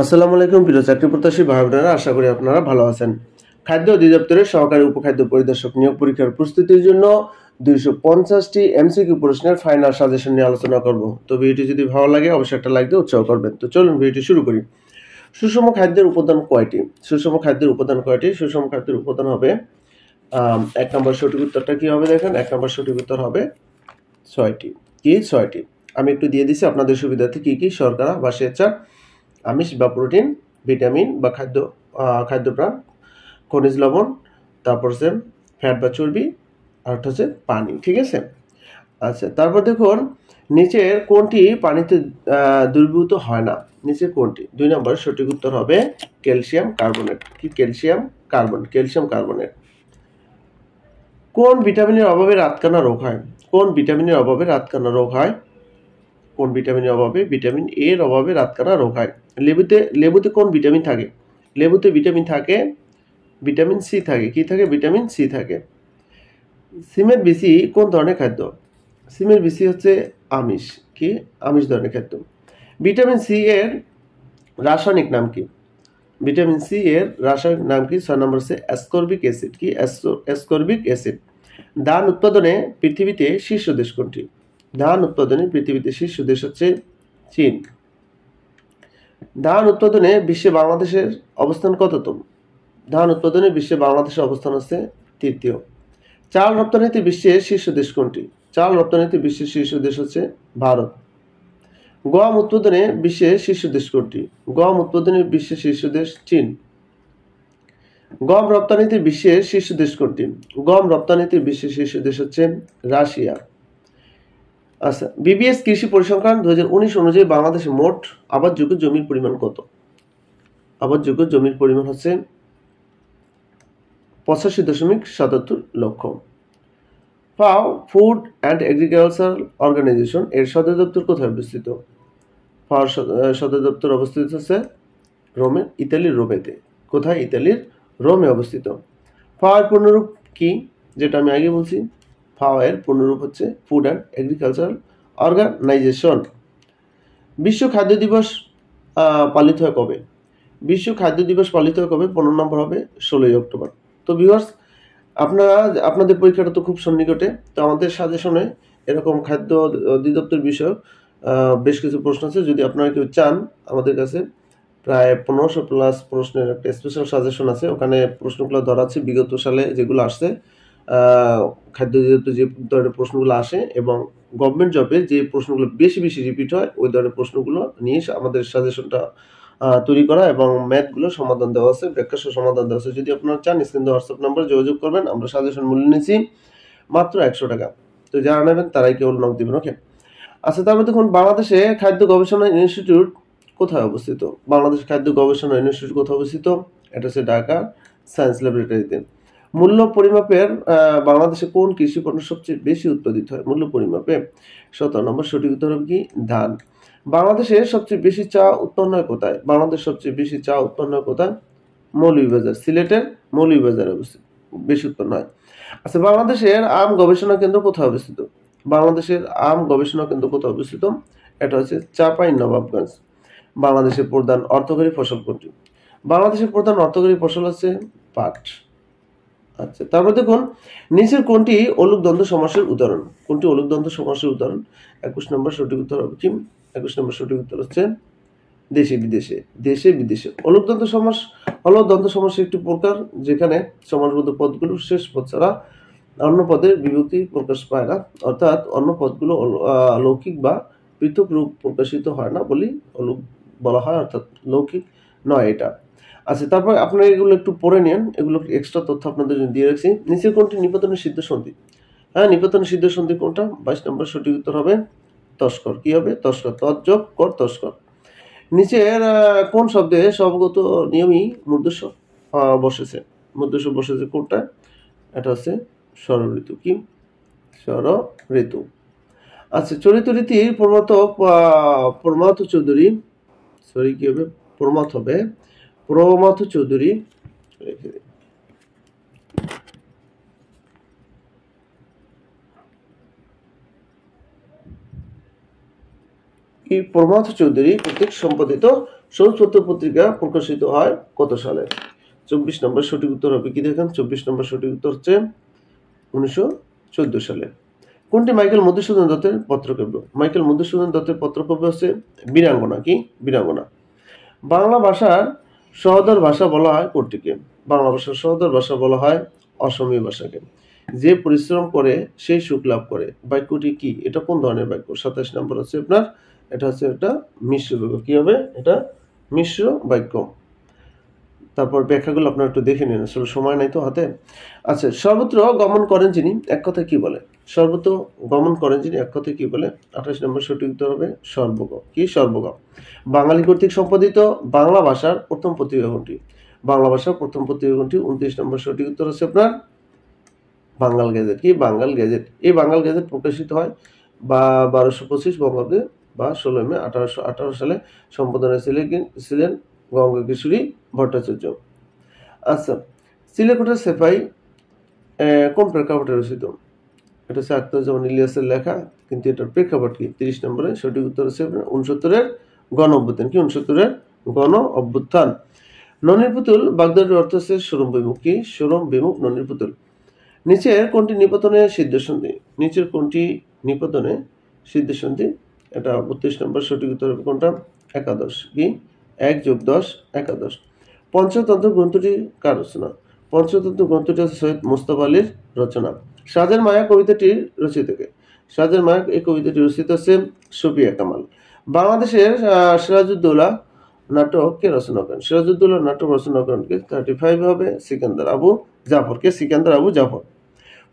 আসসালামু আলাইকুম প্রিয় চাকরি প্রত্যাশী ভাই বোনেরা, আশা করি আপনারা ভালো আছেন। খাদ্য অধিদপ্তরের সহকারী উপখাদ্য পরিদর্শক নিয়োগ পরীক্ষার প্রস্তুতির জন্য 250টি এমসিকিউ প্রশ্নের ফাইনাল সাজেশন নিয়ে আলোচনা করব। তো ভিডিওটি যদি ভালো লাগে অবশ্যই একটা লাইক দিয়ে উৎসাহ করবেন। তো চলুন ভিডিওটি শুরু করি। সুষম খাদ্যের উপাদান কয়টি? সুষম খাদ্যের উপাদান কয়টি? সুষম খাদ্যের উপাদান হবে 1 নম্বর সঠিক উত্তরটা কি হবে দেখেন, 1 নম্বর সঠিক উত্তর হবে 6টি। কি 6টি? আমি একটু দিয়ে দিছি আপনাদের সুবিধার্থে কি কি: শর্করা বা শ্বেতসার, আমিষ বা প্রোটিন, ভিটামিন বা খাদ্যপ্রাণ, খনিজ লবণ, তারপর হচ্ছে ফ্যাট বা চর্বি, আর হচ্ছে পানি। ঠিক আছে। আচ্ছা, তারপর দেখুন নিচের কোনটি পানিতে দ্রবীভূত হয় না? নিচের কোনটি? 2 নম্বর সঠিক উত্তর হবে ক্যালসিয়াম কার্বনেট। কি ক্যালসিয়াম কার্বনেট। কোন ভিটামিনের অভাবে রাতকানা রোগ হয়? কোন ভিটামিনের অভাবে রাতকানা রোগ হয়? কোন ভিটামিনের অভাবে? ভিটামিন এ এর অভাবে রাতকানা রোগ হয়। লেবুতে কোন ভিটামিন থাকে? লেবুতে ভিটামিন থাকে ভিটামিন সি থাকে। কি থাকে? ভিটামিন সি থাকে। সিমের বিচি কোন ধরনের খাদ্য? সিমের বিচি হচ্ছে আমিষ। কি আমিষ ধরনের খাদ্য। ভিটামিন সি এর রাসায়নিক নাম কি? ভিটামিন সি এর রাসায়নিক নাম কি? 6 নম্বর হচ্ছে অ্যাসকর্বিক অ্যাসিড। কি অ্যাসকর্বিক অ্যাসিড। ধান উৎপাদনে পৃথিবীতে শীর্ষ দেশ কোনটি? ধান উৎপাদনে পৃথিবীতে শীর্ষ দেশ হচ্ছে চীন। ধান উৎপাদনে বিশ্বে বাংলাদেশের অবস্থান কততম? ধান উৎপাদনে বিশ্বে বাংলাদেশের অবস্থান হচ্ছে তৃতীয়। চাল রপ্তানিতে বিশ্বের শীর্ষ দেশ কোনটি? চাল রপ্তানিতে বিশ্বের শীর্ষ দেশ হচ্ছে ভারত। গম উৎপাদনে বিশ্বের শীর্ষ দেশ কোনটি? গম উৎপাদনে বিশ্বের শীর্ষ দেশ চীন। গম রপ্তানিতে বিশ্বের শীর্ষ দেশ কোনটি? গম রপ্তানিতে বিশ্বের শীর্ষ দেশ হচ্ছে রাশিয়া। আচ্ছা, বিবিএস কৃষি পরিসংখ্যান 2019 অনুযায়ী বাংলাদেশে মোট আবাদযোগ্য জমির পরিমাণ কত? আবাদযোগ্য জমির পরিমাণ হচ্ছে 85.77 লক্ষ। ফাও ফুড অ্যান্ড এগ্রিকালচার অর্গানাইজেশন এর সদর দপ্তর কোথায় অবস্থিত? ফাও সদর দপ্তর অবস্থিত হচ্ছে রোমে, ইতালির রোমেতে। কোথায়? ইতালির রোমে অবস্থিত। ফাও এর পূর্ণরূপ কি? যেটা আমি আগে বলছি, ফাও এর পূর্ণরূপ হচ্ছে ফুড অ্যান্ড এগ্রিকালচারাল অর্গানাইজেশন। বিশ্ব খাদ্য দিবস পালিত হয় কবে? বিশ্ব খাদ্য দিবস পালিত হয় কবে? 15 নম্বর হবে 16 অক্টোবর। তো ভিউয়ার্স, আপনাদের পরীক্ষাটা তো খুব সন্নিকটে। তো আমাদের সাজেশনে এরকম খাদ্য অধিদপ্তর বিষয়ক বেশ কিছু প্রশ্ন আছে। যদি আপনারা কেউ চান, আমাদের কাছে প্রায় 1500 প্লাস প্রশ্নের একটা স্পেশাল সাজেশন আছে। ওখানে প্রশ্নগুলো ধরা আছে বিগত সালে যেগুলো আসছে, খাদ্য অধিদপ্তর যে ধরনের প্রশ্নগুলো আসে এবং গভর্নমেন্ট জবে যে প্রশ্নগুলো বেশি বেশি রিপিট হয় ওই ধরনের প্রশ্নগুলো নিয়ে আমাদের সাজেশনটা তৈরি করা এবং ম্যাথগুলো সমাধান দেওয়া আছে, ব্যাখ্যাসহ সমাধান দেওয়া আছে। যদি আপনারা চান স্ক্রিন দেওয়া হোয়াটসঅ্যাপ নাম্বারে যোগাযোগ করবেন। আমরা সাজেশন মূল্য নিচ্ছি মাত্র 100 টাকা। তো যারা নেবেন তারাই কেবল নক দিবেন। ওকে। আচ্ছা, তারপর দেখুন বাংলাদেশে খাদ্য গবেষণা ইনস্টিটিউট কোথায় অবস্থিত? বাংলাদেশ খাদ্য গবেষণা ইনস্টিটিউট কোথায় অবস্থিত? এটা হচ্ছে ঢাকা সায়েন্স ল্যাবরেটরিতে। মূল্য পরিমাপের বাংলাদেশে কোন কৃষি পণ্য সবচেয়ে বেশি উৎপাদিত হয়? মূল্য পরিমাপে 17 নম্বর সঠিক উত্তর হবে কি? ধান। বাংলাদেশে সবচেয়ে বেশি চা উৎপন্ন হয় কোথায়? বাংলাদেশ সবচেয়ে বেশি চা উৎপন্ন হয় কোথায়? মৌলভীবাজার। সিলেটের মৌলভীবাজারে অবস্থিত বেশি উৎপন্ন হয়। আচ্ছা, বাংলাদেশের আম গবেষণা কেন্দ্র কোথায় অবস্থিত? বাংলাদেশের আম গবেষণা কেন্দ্র কোথায় অবস্থিত? এটা হচ্ছে চাঁপাইনবাবগঞ্জ। বাংলাদেশের প্রধান অর্থকরী ফসল কোনটি? বাংলাদেশের প্রধান অর্থকরী ফসল হচ্ছে পাট। আচ্ছা, তারপর দেখুন নিচের কোনটি অলুক দ্বন্দ্ব সমাসের উদাহরণ? কোনটি অলুক দ্বন্দ্ব সমাসের উদাহরণ? 21 নম্বর সঠিক উত্তর হবে কি? 21 নম্বর সঠিক উত্তর হচ্ছে দেশে বিদেশে। দেশে বিদেশে। অলুক দ্বন্দ্ব সমাস হলো দ্বন্দ্ব সমাসের একটি প্রকার যেখানে সমাসবদ্ধ পদগুলো শেষ পদ ছাড়া অন্য পদের বিভক্তি প্রকাশ পায় না, অর্থাৎ অন্য পদগুলো লৌকিক বা পৃথক রূপ প্রকাশিত হয় না বলেই অলুক বলা হয়, অর্থাৎ লৌকিক নয় এটা। আচ্ছা, তারপর আপনারা এগুলো একটু পড়ে নেন, এগুলো এক্সট্রা তথ্য আপনাদের জন্য দিয়ে রাখছি। নিচের কোনটি নিপাতনের সিদ্ধ সন্ধি? হ্যাঁ, নিপাতনের সিদ্ধ সন্ধি কোনটা? 22 নম্বর সঠিক উত্তর হবে তস্কর। কি হবে? তস্কর। তৎযোগ কর তস্কর। নিচের কোন শব্দে স্বভাবগত নিয়মই মূর্ধস্ব বসেছে? মূর্ধস্ব বসেছে কোনটা? এটা হচ্ছে ষড় ঋতু। কি? ষড় ঋতু। আচ্ছা, চরিত রীতির প্রমাথ চৌধুরী, সরি কি হবে? প্রমাথ হবে প্রমাথ চৌধুরী। প্রমাথ চৌধুরী কর্তৃক সম্পাদিত সবুজ পত্র পত্রিকা প্রকাশিত হয় কত সালে? 24 নম্বর সঠিক উত্তর হবে কি দেখেন, 24 নম্বর সঠিক উত্তর হচ্ছে 1914 সালে। কোনটি মাইকেল মধুসূদন দত্তের পত্রকাব্য? মাইকেল মধুসূদন দত্তের পত্রকাব্য হচ্ছে বীরাঙ্গনা। কি? বীরাঙ্গনা। বাংলা ভাষার সহোদর ভাষা বলা হয় কোনটিকে? বাংলা ভাষার সহোদর ভাষা বলা হয় অসমীয়া ভাষাকে। যে পরিশ্রম করে সেই সুখ লাভ করে, বাক্যটি কি? এটা কোন ধরনের বাক্য? 27 নম্বর হচ্ছে আপনার, এটা হচ্ছে একটা মিশ্র বাক্য। কি হবে? এটা মিশ্র বাক্য। তারপর ব্যাখ্যাগুলো আপনারা একটু দেখে নিন, আসলে সময় নাই তো হাতে। আচ্ছা, সর্বত্র গমন করেন যিনি, এক কথায় কি বলে? সর্বত্র গমন করেন যিনি, এক কথায় কি বলে? 28 নম্বর সঠিক উত্তর হবে সর্বগ। কি? সর্বগ। বাঙালি কর্তৃক সম্পাদিত বাংলা ভাষার প্রথম পত্রিকা কোনটি? বাংলা ভাষার প্রথম পত্রিকা কোনটি? 29 নম্বর সঠিক উত্তর হচ্ছে আপনার বাঙ্গাল গেজেট। কি? বাঙ্গাল গেজেট। এই বাঙ্গাল গেজেট প্রকাশিত হয় বা 1225 বঙ্গাব্দে বা 16 মে 1818 সালে। সম্পাদনা ছিলেন গঙ্গা কিশোরী ভট্টাচার্য। আচ্ছা, চিলেকোঠার সেপাই কোন প্রেক্ষাপটে রচিত? এটা হচ্ছে আখতারুজ্জামান ইলিয়াসের লেখা, কিন্তু এটার প্রেক্ষাপট কি? 30 নম্বরে সঠিক উত্তর হচ্ছে 69-এর গণ অভ্যুত্থান। কি? 69-এর গণ অভ্যুত্থান। ননির পুতুল বাগদাটির অর্থ হচ্ছে সোরম বিমুখ। কি? সোরম বিমুখ ননির পুতুল। নিচের কোনটি নিপাতনে সিদ্ধ সন্ধি? নিচের কোনটি নিপাতনে সিদ্ধ সন্ধি? এটা 32 নম্বর সঠিক উত্তর হবে কোনটা? একাদশ। কি? 1 + 10 একাদশ। পঞ্চতন্ত্র গ্রন্থটি কার রচনা? পঞ্চতন্ত্র গ্রন্থটি হচ্ছে সৈয়দ মুস্তাফা আলীর রচনা। সাজের মায়া কবিতাটির রচিতকে? সাজের মায়া এই কবিতাটি রচিত হচ্ছে সুফিয়া কামাল। বাংলাদেশের সিরাজউদ্দৌলা নাটক কে রচনা করেন? সিরাজউদ্দৌলা নাটক রচনা করেন কে? 35 হবে সিকান্দার আবু জাফর। কে? সিকান্দার আবু জাফর।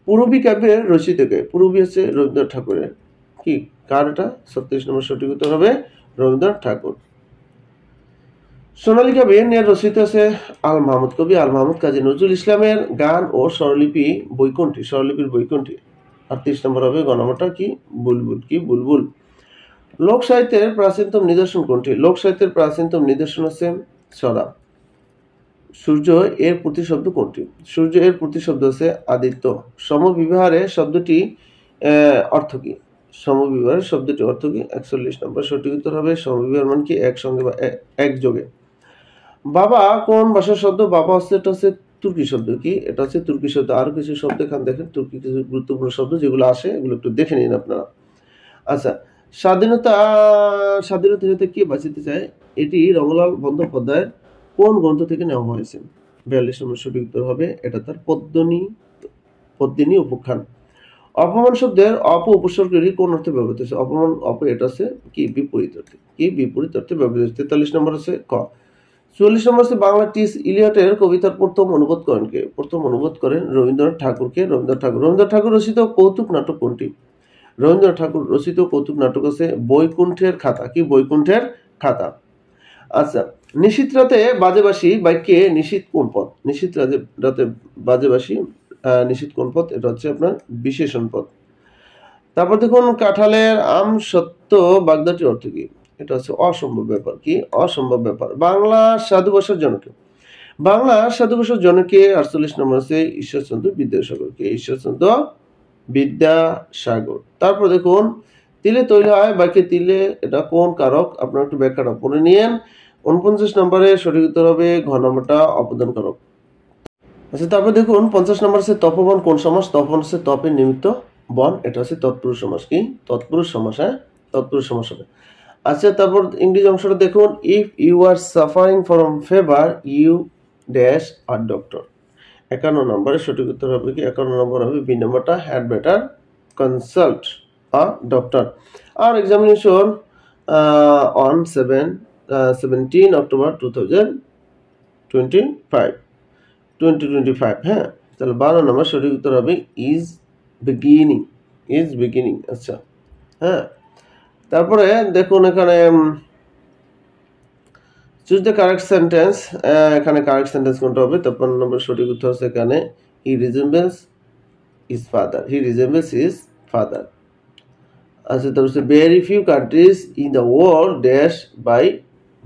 পূরবী কাব্যের রচিতকে? পূরবী হচ্ছে রবীন্দ্রনাথ ঠাকুরের। কি? কার এটা? 36 নম্বর সঠিক উত্তর হবে রবীন্দ্রনাথ ঠাকুর। সোনালী কাব্যের নিয়ে রচিত আছে আল মাহমুদ কবি। আল মাহমুদ কাজী নজরুল ইসলামের গান ও স্বরলিপি বই কোনটি? স্বরলিপির বই কোনটি? 38 নম্বর হবে গণমাটা। কি? বুলবুল। কি? বুলবুল। লোক সাহিত্যের প্রাচীনতম নিদর্শন কোনটি? লোক সাহিত্যের প্রাচীনতম নিদর্শন হচ্ছে ছড়া। সূর্য এর প্রতিশব্দ কোনটি? সূর্য এর প্রতিশব্দ হচ্ছে আদিত্য। সমবিবাহের শব্দটি অর্থ কি? সমবিবাহের শব্দটি অর্থ কি? 41 নম্বর সঠিক উত্তর হবে সমবিবাহের মানে কি? একসঙ্গে বা একযোগে। বাবা কোন ভাষার শব্দ? বাবা হচ্ছে, এটা হচ্ছে তুর্কি শব্দ। কি? এটা হচ্ছে তুর্কি শব্দ। আরো কিছু শব্দ এখানে দেখেন, তুর্কি কিছু গুরুত্বপূর্ণ শব্দ যেগুলো আসে, এগুলো একটু দেখে নিন আপনারা। আচ্ছা, স্বাধীনতা স্বাধীনতা কে বাঁচিতে চায়? এটি রমলাল বন্দ্যোপাধ্যায়ের কোন গ্রন্থ থেকে নেওয়া হয়েছে? 42 নম্বর সঠিক উত্তর হবে এটা তার পদ্মিনী উপাখ্যান। অপমান শব্দের উপসর্গটি কোন অর্থে ব্যবহৃত হচ্ছে? অপমান এটা আছে কি? বিপরীত অর্থে। কি? বিপরীত অর্থে ব্যবহৃত হচ্ছে। 43 নম্বর আছে ক। 44 নম্বর হচ্ছে বাংলা টি.এস. ইলিয়টের কবিতার প্রথম অনুবাদ করেন কে? প্রথম অনুবাদ করেন রবীন্দ্রনাথ ঠাকুরকে। রবীন্দ্রনাথ ঠাকুর রচিত কৌতুক নাটক কোনটি? রবীন্দ্রনাথ ঠাকুর রচিত কৌতুক নাটক আছে বৈকুণ্ঠের খাতা। কি? বৈকুণ্ঠের খাতা। আচ্ছা, নিশীথ রাতে বাজেবাসী বাক্যে নিশীথ কোন পদ? নিশীথ রাতে বাজেবাসী নিশীথ কোন পদ? এটা হচ্ছে আপনার বিশেষণ পদ। তারপর দেখুন, কাঁঠালের আম সত্য বাগদাটির অর্থ কি? এটা হচ্ছে অসম্ভব ব্যাপার। কি? অসম্ভব ব্যাপার। বাংলা সাধু ভাষার জনকে? বাংলা সাধু ভাষার জনকে 48 নম্বর আছে ঈশ্বরচন্দ্র বিদ্যাসাগর। কে? ঈশ্বরচন্দ্র বিদ্যাসাগর। তারপর দেখুন, তিলে তৈল হয় বাক্যে তিলে, এটা কোন কারক? আপনারা একটু ব্যাখ্যাটা পড়ে নিয়েন। 49 নম্বরে সঠিক উত্তর হবে ঘ নম্বরটা অপদান কারক। আচ্ছা, তারপর দেখুন 50 নম্বর আছে তপবন কোন সমাস? তপবন হচ্ছে তপের নিমিত্ত বন, এটা হচ্ছে তৎপুরুষ সমাস। কি? তৎপুরুষ সমাস। হ্যাঁ, তৎপুরুষ সমাস হবে। আচ্ছা, তারপর ইংরেজি অংশটা দেখুন, if you are suffering from fever you dash or doctor. 51 নম্বরে সঠিক উত্তর হবে কি? 51 নম্বর হবে বি নম্বরটা had better consult a doctor. আর এক্সামিনেশন অন 17 অক্টোবর 2025। হ্যাঁ, তাহলে 12 নম্বর সঠিক উত্তর হবে ইজ বিগিনিং। Is beginning. আচ্ছা, হ্যাঁ, তারপরে দেখুন এখানে চুজ দ্য কারেক্ট সেন্টেন্স। এখানে কারেক্ট সেন্টেন্স কোনটা হবে? 53 নম্বর সঠিক উত্তর আছে এখানে he resembles his father. He resembles his father. আচ্ছা, তারপর হচ্ছে very few countries in the world dash by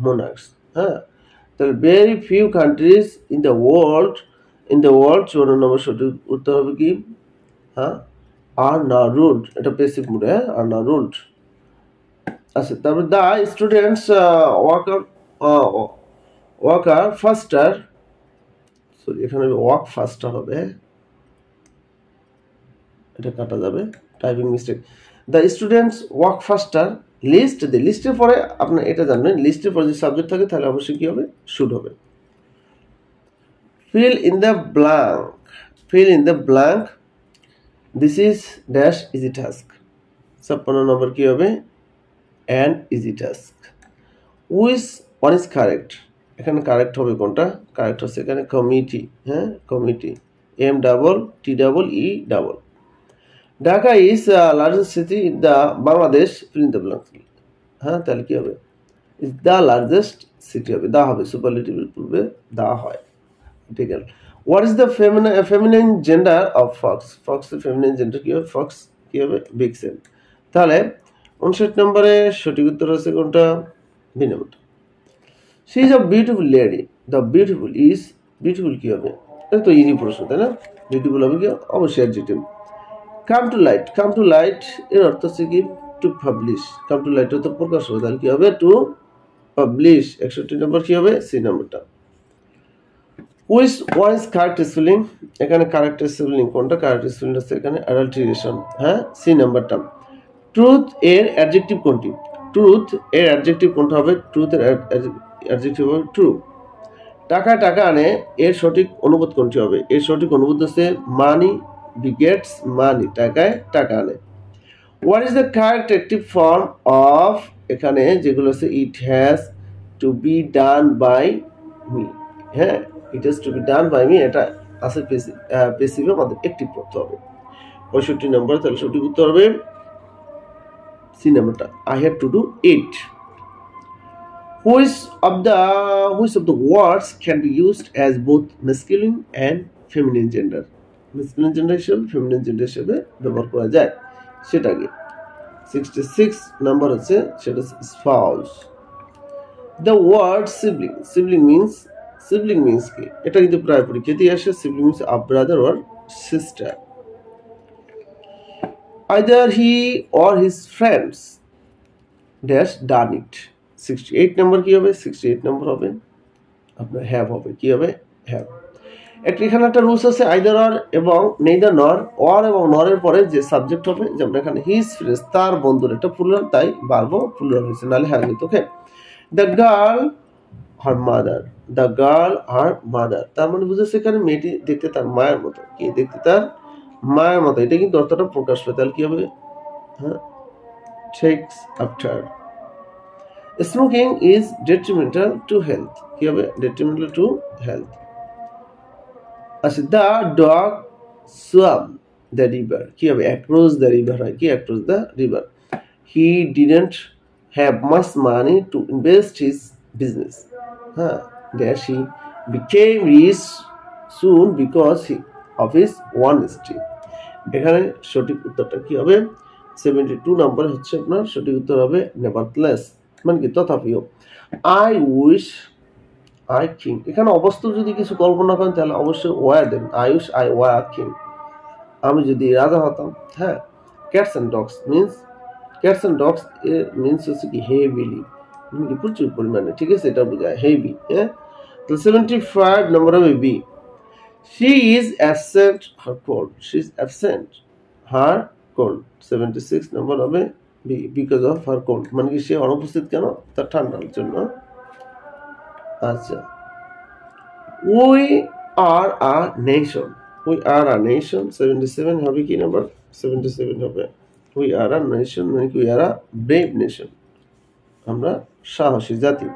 monarchs. হ্যাঁ, তাহলে very few countries in the world 54 নম্বর সঠিক উত্তর হবে কি? হ্যাঁ, আর না রুলড। এটা পেসিভ মুডে। হ্যাঁ, আর না রুলড। আচ্ছা, তারপর the students work walker faster, sorry এখানে ওয়াক ফাস্টার হবে, এটা কাটা যাবে, typing mistake. The students walk faster, list দে, লিস্টের পরে আপনার এটা জানবেন, লিস্টের পরে যদি সাবজেক্ট থাকে তাহলে অবশ্যই কি হবে, শুড হবে। Fill in the blank, fill in the blank, this is dash easy task. 56 নম্বর কি হবে, an easy task. Which one is correct, এখানে কারেক্ট হবে কোনটা, কারেক্ট হচ্ছে এখানে কমিটি, হ্যাঁ committee, M double T double E double. Dhaka is largest city in the Bangladesh, fill in the blank, হ্যাঁ তাহলে কি হবে, ইজ দ্য লার্জেস্ট সিটি হবে, দা হবে, সুপারলেটিভের পূর্বে দা হয়, ঠিক আছে। What is the feminine gender of fox, ফক্সের ফেমিনাইন জেন্ডার কি হবে, ফক্স কি হবে, ভিক্সেন। তাহলে 59 নম্বরে সঠিক উত্তর হচ্ছে কোনটা, বি নম্বরটা। She is a beautiful lady, the beautiful is, beautiful কি হবে, এটা তো ইজি প্রশ্ন তাই না, বিউটিফুল হবে কি, অবশ্যই adjective. Come to light, come to light এর অর্থ হচ্ছে কি, to publish, come to light তো প্রকাশ হবে, তাহলে কি হবে, টু পাবলিশ। 61 নম্বর কি হবে, সি নম্বরটা। Which one is correct spelling, এখানে কারেক্ট স্পেলিং কোনটা, কারেক্ট স্পেলিং হচ্ছে এখানে অ্যাডাল্টারেশন, হ্যাঁ সি নাম্বারটা। ট্রুথ এর অ্যাডজেক্টিভ কোনটি, ট্রুথ এর অ্যাডজেক্টিভ কোনটা হবে, ট্রুথ এর অ্যাডজেক্টিভ হবে ট্রু। টাকা টাকা আনে এর সঠিক অনুবাদ কোনটি হবে, এর সঠিক অনুবাদ হচ্ছে মানি বিগেটস মানি, টাকায় টাকা আনে। What is the correct active form of, এখানে যেগুলো আছে, it has to be done by me, হ্যাঁ it has to be done by me, এটা আছে পেসিভে আমাদের অ্যাক্টিভ করতে হবে। 65 নম্বর, তাহলে সঠিক উত্তর হবে সি নাম্বারটা, I have to do it. Which of the words can be used as both masculine and feminine gender, masculine gender হিসেবে feminine gender হিসেবে ব্যবহার করা যায় সেটা কি। 66 নাম্বার হচ্ছে সেটা spouse। The word sibling, sibling means কি, এটা কিন্তু প্রায় পরীক্ষাতেই আসে, sibling means a brother or sister। Either he or his friends dash done it। 68 নম্বর কি হবে, 68 নম্বর হবে আপনার হ্যাভ হবে, কি হবে, হ্যাভ। এখানে একটা রুলস আছে, আইদার অর এবং নেইদার নর, অর এবং নরের পরে যে সাবজেক্ট হবে, যেমন এখানে হিজ ফ্রেন্ডস, তার বন্ধুর, এটা প্লুরাল তাই বারবো প্লুরাল হয়েছে, নাহলে হ্যাভ হইতো। Okay, the girl her mother, the girl her mother, তার মানে বুঝেছে এখানে মেয়েটি দেখতে তার মায়ের মতো, কি দেখতে তার মায়ের মতো, এটা কিন্তু অর্থটা প্রকাশ পায়, তাহলে কি হবে, হ্যাঁ takes after. Smoking is detrimental to health, কি হবে, ডেট্রিমেন্টাল টু হেলথ। আচ্ছা, the dog swam the river, কি হবে, অ্যাক্রস দ্য রিভার হয়, কি across the river. He didn't have much money to invest his business, হ্যাঁ dash he became rich soon because of his honesty. এখানে সঠিক উত্তরটা কি হবে, 72 নম্বর হচ্ছে আপনার সঠিক উত্তর হবে নেভারথলেস, মানে কি তথাপিও। আই উইশ আই কিং, এখানে অবস্থা যদি কিছু কল্পনা করেন তাহলে অবশ্যই were then, I wish I were king, আমি যদি রাজা হতাম, হ্যাঁ। Cats and dogs means, cats and dogs means হচ্ছে কি হেভিলি, প্রচুর পরিমাণে, ঠিক আছে, এটা বোঝায় হেভি, হ্যাঁ। তো 75 নম্বর হবে B. She is absent her cold, she is absent her cold. 76 নম্বর হবে B, because of her cold, মানে কি সে অনুপস্থিত কেন, তার ঠান্ডার জন্য। আচ্ছা, we are a nation, we are a nation. 77 হবে কি নাম্বার, 77 হবে উই আর আ নেশন, মানে কি we are a brave nation, আমরা সাহসী জাতি।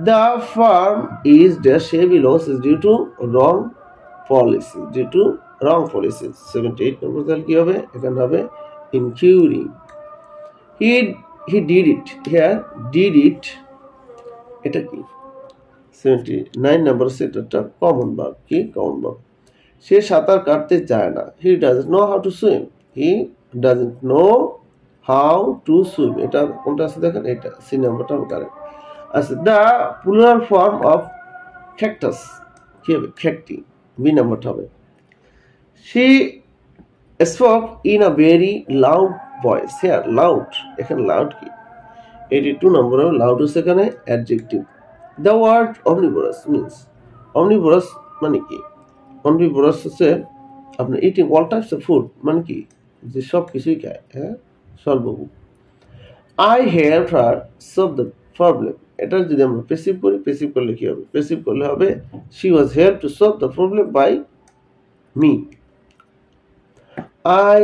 The firm is dash heavy loss is due to wrong policy, due to wrong policy. 78 number তাহলে কি হবে, এখানে হবে incurring. He did it, here did it, এটা কি। 79 নম্বর সেটা কমন ভার্ব, কি কমন ভার্ব। সে সাঁতার কাটতে চায় না, he doesn't know how to swim, he doesn't know how to swim, এটা কোনটা আছে দেখেন, এটা সি নাম্বারটা হবে কারেক্ট। আচ্ছা, the plural form of cactus, কি হবে, ক্যাকটি, বি নাম্বারটা হবে। She spoke in a very loud voice, here loud, এখানে লাউড কি। 82 নম্বর হবে লাউড হচ্ছে এখানে adjective, The word omnivorous means omnivorous মানে কি? omnivorous হচ্ছে আপনার eating all types of food মানে কি? যে সব কিছুই খায়, হ্যাঁ, সর্বভোগ। I helped her solve the problem. এটা যদি আমরা প্যাসিভ করি, প্যাসিভ করলে কি হবে? প্যাসিভ করলে হবে she was helped to solve the problem by me. I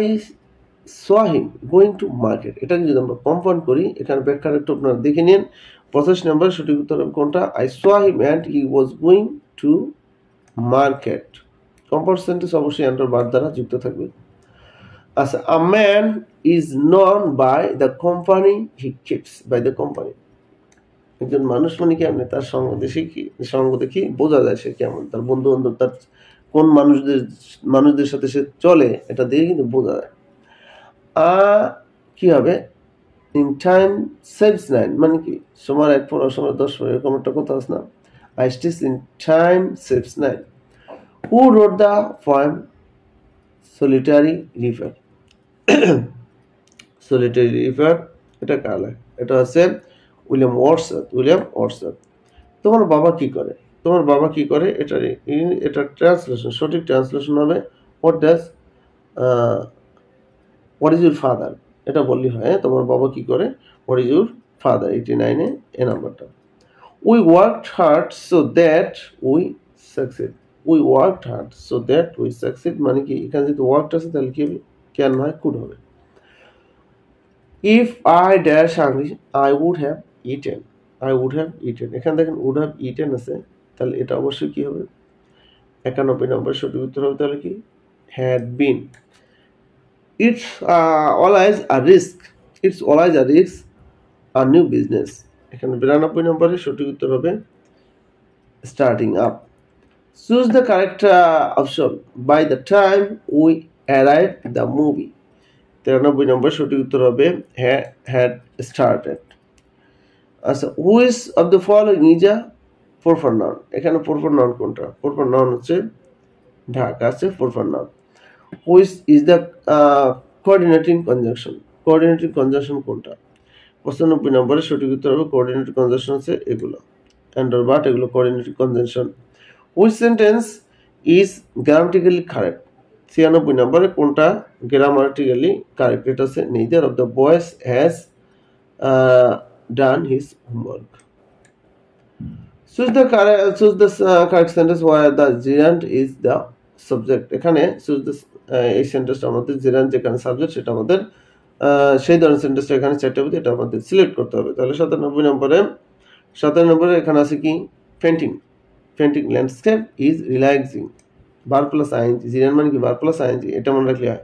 saw him going to market. এটাকে যদি আমরা কম্পাউন্ড করি, এখানে ব্যাখ্যাটা একটু আপনারা দেখে নিন। 85 নম্বর সঠিক উত্তর হবে কোনটা? I saw him and he was going to market. Compound sentence অবশ্যই আন্ডার বার দ্বারা যুক্ত থাকবে। আচ্ছা, a man is known by the company he keeps. by the company, একজন মানুষ মানে কি আপনি তার সঙ্গ দেখি বোঝা যায় সে কেমন, তার বন্ধু বান্ধব, তার কোন মানুষদের সাথে সে চলে, এটা দিয়ে কিন্তু বোঝা যায়। কি হবে? ইন টাইম সেভস 9 মানে কি সময় 1 পর সময় 10 পর, এরকম একটা কথা আছে না? I stitch in time saves 9। Who wrote the poem solitary river? Solitary river এটা কার লেখা? এটা হচ্ছে উইলিয়াম ওয়ার্ডসওয়ার্থ। তোমার বাবা কি করে? তোমার বাবা কি করে? এটা ট্রান্সলেশন, সঠিক ট্রান্সলেশন হবে হোয়াট ইজ ইউর ফাদার, এটা বললেই হয়। তোমার বাবা কি করে? হোয়াট ইজ ইউর ফাদার, 89-এ এ নাম্বারটা। We worked hard so that we succeed. We worked hard so that we succeed মানে কি এখানে যদি ওয়ার্কড আছে তাহলে কি হবে? ক্যান নয় কুড হবে। If I dash hungry I would have eaten. এখানে দেখেন উড হ্যাভ ইটেন আছে, তাহলে এটা অবশ্যই কি হবে? 91 নম্বর সঠিক উত্তর হবে তাহলে কি? Had been. It's always a risk. A new business. এখানে 92 নম্বরে সঠিক উত্তর হবে starting up. Choose the correct option. By the time we arrived the movie. 93 নম্বর সঠিক উত্তর হবে had started. আচ্ছা, which of the following is a proper noun? এখানে proper noun কোনটা? proper noun হচ্ছে ঢাকা আছে proper noun. Which is the coordinating conjunction? coordinating conjunction কোনটা? 95 নম্বরে সঠিক উত্তর হবে coordinating conjunction হচ্ছে এগুলো, and/or but এগুলো coordinating conjunction. Which sentence is grammatically correct? 96 নম্বরে কোনটা grammatically correct? এটা হচ্ছে neither of the boys has done his homework. Choose the correct sentence where the gerund is the subject. এখানে choose the এই সেন্টেন্সটা আমাদের gerund যেখানে সাবজেক্ট সেটা আমাদের সেই ধরনের সেন্টেন্সটা এখানে চারটে হবে, এটা আমাদের সিলেক্ট করতে হবে। তাহলে 97 নম্বরে এখানে আছে কি? পেন্টিং ল্যান্ডস্কেপ ইজ রিল্যাক্সিং, বার প্লাস আইএনজি। জেরান মানে কি? বার প্লাস আইএনজি, এটা মনে রাখলে হয়।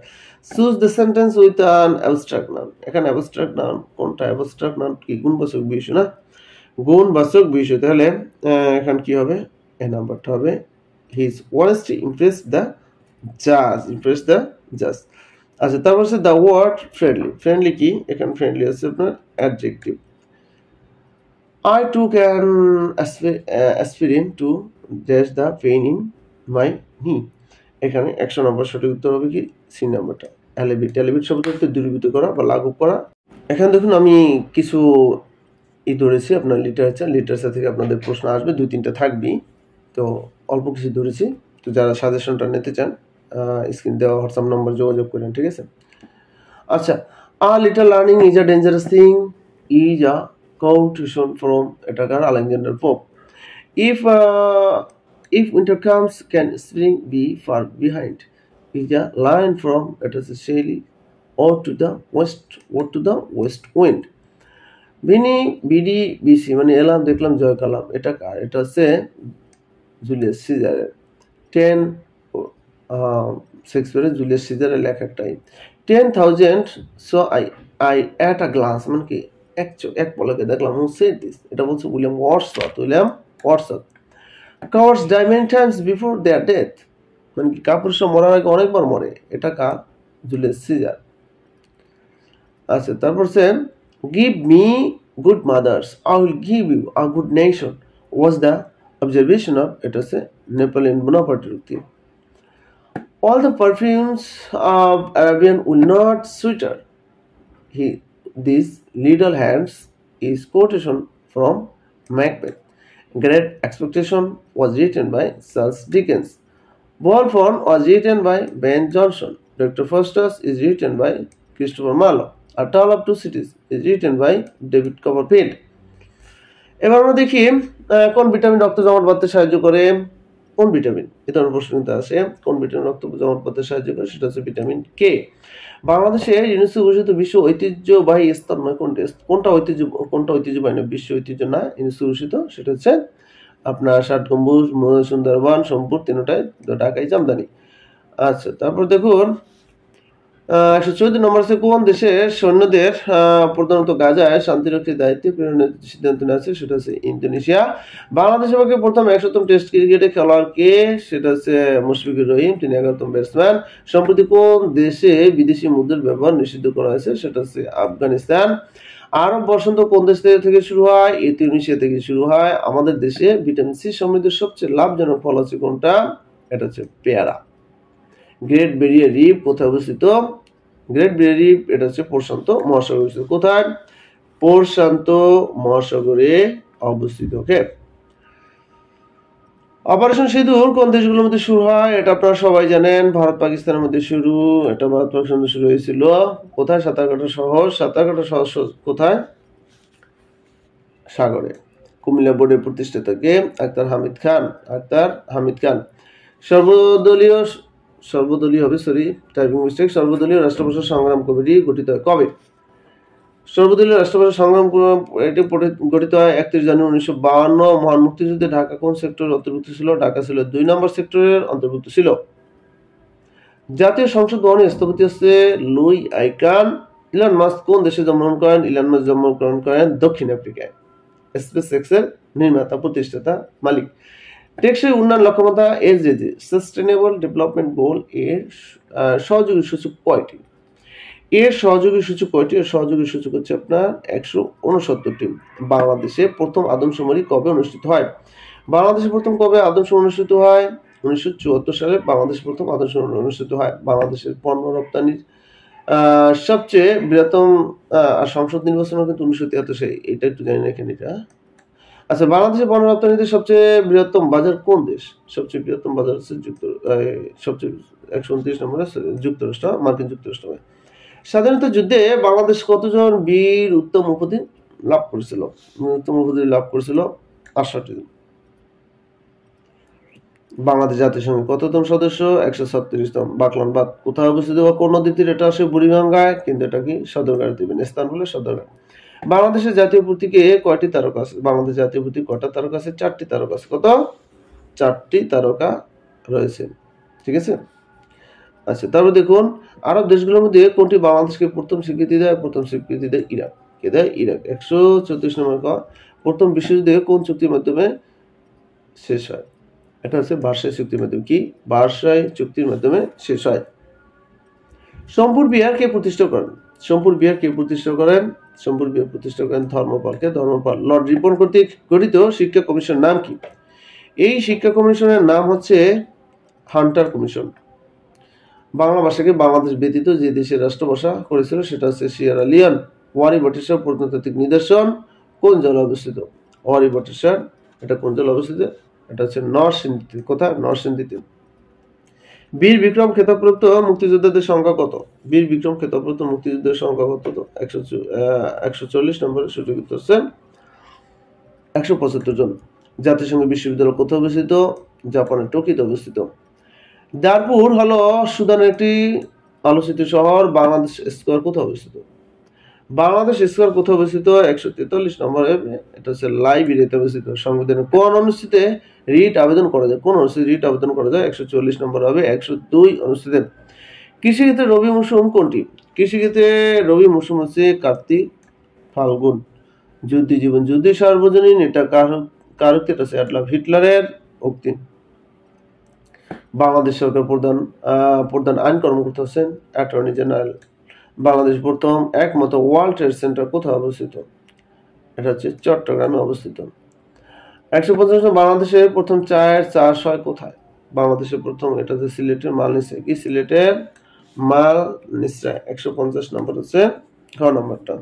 Choose the sentence with an abstract noun. এখানে অ্যাবস্ট্রাক্ট নাউন কোনটা? অ্যাবস্ট্রাক্ট নাউন কি? গুণবাচক বিশেষ্য না? গুণবাচক বিশেষ্য। তাহলে এখানে কি হবে? এই নাম্বারটা হবে হিজ অনেস্টি ইমপ্রেসড দ্য জাজ। আচ্ছা, তারপর হচ্ছে দ্য ওয়ার্ড ফ্রেন্ডলি কি? এখানে ফ্রেন্ডলি হচ্ছে আপনার adjective. I took an aspirin to dash the pain in my knee. এখানে 100 নম্বর সঠিক উত্তর হবে কি? সি নাম্বারটা। এলিভেট শব্দ হচ্ছে দূরীভূত করা বা লাঘব করা। এখানে দেখুন আমি কিছু ধরেছি আপনার লিটারেচার থেকে আপনাদের প্রশ্ন আসবে, 2-3টা থাকবেই, তো অল্প কিছু ধরেছি। তো যারা সাজেশনটা নিতে চান স্ক্রিন দেওয়া হোয়াটসঅ্যাপ নম্বর যোগাযোগ করেন, ঠিক আছে? আচ্ছা, a little learning is a dangerous thing is a quotation from এটাকার Alexander Pope. If winter comes can spring be far behind is a line from এটা হচ্ছে Shelley or to the west wind. BD মানে এলাম দেখলাম জয় কালাম, এটা কার? এটা হচ্ছে Julius সিজারের। 10 শেক্সপিয়ারের Julius সিজারের লেখা একটাই। 10,000 saw I at a glance মানে কি এক পলকে দেখলাম। Who said this? এটা বলছে William Wordsworth. Cowards die many times before their death মানে কি কাপুরুষরা মরার আগে অনেকবার মরে, এটা কার? Julius Caesar. আচ্ছা, তারপর সে give me good mothers I will give you a good nation was the observation of এটা হচ্ছে নেপোলিয়ন বোনাপার্টের উক্তি। All the perfumes of Arabian will not sweeter these little hands is quotation from Macbeth. Great Expectation was written by Charles Dickens. Wolfram was written by Ben Jonson. Dr. Faustus is written by Christopher Marlowe. A Tale of Two Cities is written by David Copperfield. এবার আমরা দেখি কোন vitamin রক্ত জমাট বাঁধতে সাহায্য করে। কোন ভিটামিন, এ ধরনের প্রশ্ন কিন্তু আসে। কোন ভিটামিন রক্ত জমাট বাঁধতে সাহায্য করে, সেটা হচ্ছে ভিটামিন কে। বাংলাদেশে ইউনেস্কো ঘোষিত বিশ্ব ঐতিহ্যবাহী স্থান নয় কোনটা ঐতিহ্যবাহী নয়, বিশ্ব ঐতিহ্য না ইউনেস্কো ঘোষিত, সেটা হচ্ছে আপনার ৬০ গম্বুজ, সুন্দরবন, সোমপুর, তিনটাই ঢাকায় জামদানি। আচ্ছা, তারপর দেখুন ১১৪ নম্বর আছে কোন দেশের সৈন্যদের প্রধানত গাজায় শান্তিরক্ষীর দায়িত্বে প্রেরণের সিদ্ধান্ত নেওয়া, সেটা হচ্ছে ইন্দোনেশিয়া। বাংলাদেশের পক্ষে প্রথম ১০০তম টেস্ট ক্রিকেটে খেলোয়াড় কে, সেটা হচ্ছে মুশফিকুর রহিম, তিনি ১১তম ব্যাটসম্যান। সম্প্রতি কোন দেশে বিদেশি মুদ্রার ব্যবহার নিষিদ্ধ করা হয়েছে, সেটা হচ্ছে আফগানিস্তান। আরব বসন্ত কোন দেশ থেকে শুরু হয়, ইন্দোনেশিয়া থেকে শুরু হয়। আমাদের দেশে ভিটামিন সি সমৃদ্ধ সবচেয়ে লাভজনক ফল হচ্ছে কোনটা, এটা হচ্ছে পেয়ারা। গ্রেট ব্যারিয়ার রিফ কোথায় অবস্থিত, গ্রেট ব্যারিয়ার রিফ এটা হচ্ছে প্রশান্ত মহাসাগরে অবস্থিত। কোথায়, প্রশান্ত মহাসাগরে অবস্থিত। ওকে, অপারেশন সিঁদুর কোন দেশগুলোর মধ্যে শুরু হয়, এটা আপনারা সবাই জানেন, ভারত পাকিস্তানের মধ্যে শুরু। এটা ভারত পাকিস্তানের মধ্যে শুরু হয়েছিল। কোথায়, সাঁতারকাটা শহর। সাঁতারকাটা শহর কোথায়, সাগরে। কুমিল্লা বোর্ডের প্রতিষ্ঠাতা কে, আক্তার হামিদ খান। আক্তার হামিদ খান। সর্বদলীয় রাষ্ট্রভাষা সংগ্রাম কমিটি গঠিত হয় কবে, সর্বদলীয় রাষ্ট্রভাষা সংগ্রাম এটি গঠিত হয় ৩১ জানুয়ারি ১৯৫২। মহান মুক্তিযুদ্ধে ঢাকা কোন সেক্টরের অন্তর্ভুক্ত ছিল, ঢাকা ছিল ২ নম্বর সেক্টরের অন্তর্ভুক্ত ছিল। জাতীয় সংসদ ভবনের স্থপতি হচ্ছে লুই আইকান। ইলন মাস্ক কোন দেশে জন্মগ্রহণ করেন, ইলন মাস্ক জন্মগ্রহণ করেন দক্ষিণ আফ্রিকায়। স্পেস এক্সের নির্মাতা, প্রতিষ্ঠাতা, মালিক। টেকসই উন্নয়ন লক্ষ্যমাত্রা এসডিজি সাস্টেনেবল ডেভেলপমেন্ট গোল এর সহযোগী সূচক কয়টি, এর সহযোগী সূচক কয়টি, এর সহযোগী সূচক হচ্ছে আপনার ১৬৯টি। বাংলাদেশে প্রথম আদমশুমারি কবে অনুষ্ঠিত হয়, বাংলাদেশে প্রথম কবে আদমশুমারি অনুষ্ঠিত হয়, ১৯৭৪ সালে বাংলাদেশে প্রথম আদমশুমারি অনুষ্ঠিত হয়। বাংলাদেশের পণ্য রপ্তানির সবচেয়ে বৃহত্তম সংসদ নির্বাচন কিন্তু ১৯৭৩ সালে, এটা একটু জানি না এখানে এটা। আচ্ছা, বাংলাদেশের পণ্য রপ্তানিতে সবচেয়ে বৃহত্তম বাজার কোন দেশ, সবচেয়ে বৃহত্তম বাজার হচ্ছে সবচেয়ে ১২৯ নম্বরে যুক্তরাষ্ট্র, মার্কিন যুক্তরাষ্ট্র। স্বাধীনতা যুদ্ধে বাংলাদেশ কতজন বীর উত্তম উপাধি লাভ করেছিল, উত্তম উপাধি লাভ করেছিল ৬৮ জন। বাংলাদেশ জাতিসংঘের কততম সদস্য, ১৩৬তম। বাকলান বাঁধ কোথায় অবস্থিত বা কোন নদীর তীরে, এটা আসে বুড়িগঙ্গায়, কিন্তু এটা কি সদরঘাট দিবেন, স্থান বলে সদরঘাট। বাংলাদেশের জাতীয় প্রতীকে কয়টি তারকা আছে, বাংলাদেশ জাতীয় প্রতীক কয়টা তারকা আছে, ৪টি তারকা আছে। কত, ৪টি তারকা রয়েছে, ঠিক আছে। আচ্ছা, তারপর দেখুন আরব দেশগুলোর মধ্যে কোনটি বাংলাদেশকে প্রথম স্বীকৃতি দেয়, প্রথম স্বীকৃতি দেয় ইরাক। কে দেয়, ইরাক। ১৩৪ নম্বর ক, প্রথম বিশ্বযুদ্ধে কোন চুক্তির মাধ্যমে শেষ হয়, এটা হচ্ছে ভার্সাই চুক্তির মাধ্যমে। কি, ভার্সাই চুক্তির মাধ্যমে শেষ হয়। সোমপুর বিহার কে প্রতিষ্ঠা করেন, সোমপুর বিহার কে প্রতিষ্ঠা করেন, সোমপুর বিহার প্রতিষ্ঠা করেন ধর্মপালকে। ধর্মপাল। লর্ড রিপন কর্তৃক গঠিত শিক্ষা কমিশনের নাম কি, এই শিক্ষা কমিশনের নাম হচ্ছে হান্টার কমিশন। বাংলা ভাষাকে বাংলাদেশ ব্যতীত যে দেশের রাষ্ট্রভাষা করেছিল সেটা হচ্ছে সিয়েরা লিওন। ওয়ারি বটেশ্বর প্রত্নতাত্ত্বিক নিদর্শন কোন জেলা অবস্থিত, ওয়ারি বটেশ্বর এটা কোন জেলা অবস্থিত, এটা হচ্ছে নরসিংদীতে। কোথায়, নরসিংদীতে। বীর বিক্রম খেতাবপ্রাপ্ত মুক্তিযোদ্ধাদের সংখ্যা কত, বীর বিক্রম খেতাবপ্রাপ্ত মুক্তিযোদ্ধাদের সংখ্যা কত, ১৪০ নম্বরে সঠিক উত্তর হচ্ছে ১৭৫ জন। জাতিসংঘ বিশ্ববিদ্যালয় কোথায় অবস্থিত, জাপানের টোকিওতে অবস্থিত। দারপুর হলো সুদানের একটি আলোচিত শহর। বাংলাদেশ স্কোয়ার কোথায় অবস্থিত, বাংলাদেশ স্কোয়ার কোথায় অবস্থিত, ১৪৩ নম্বরে, এটা হচ্ছে লাইব্রেরিতে অবস্থিত। সংবিধানের কোন অনুচ্ছেদে রিট আবেদন করা যায়, কোন অনুচ্ছেদে রিট আবেদন করা যায়, ১৪০ নম্বর হবে ১০২ অনুচ্ছেদে। কৃষিক্ষেত্রে রবি মৌসুম কোনটি, কৃষিক্ষেত্রে রবি মৌসুম হচ্ছে কার্তিক ফাল্গুন। যুদ্ধি জীবন যুদ্ধি সার্বজনীন, এটা কার উক্তি, এটা হচ্ছে অ্যাডলফ হিটলারের উক্তি। বাংলাদেশ সরকার প্রধান আইন কর্মকর্তা হচ্ছেন অ্যাটর্নি জেনারেল। বাংলাদেশ প্রথম একমাত্র ওয়ার্ল্ড ট্রেড সেন্টার কোথায় অবস্থিত, এটা হচ্ছে চট্টগ্রামে অবস্থিত। ১৫০ বাংলাদেশের প্রথম চায়ের চাষ হয় কোথায়, বাংলাদেশের প্রথম, এটা হচ্ছে সিলেটের মালনিসরায়। কি, সিলেটের মালনিসরায়। ১৫০ নম্বর হচ্ছে ঘ নম্বরটা।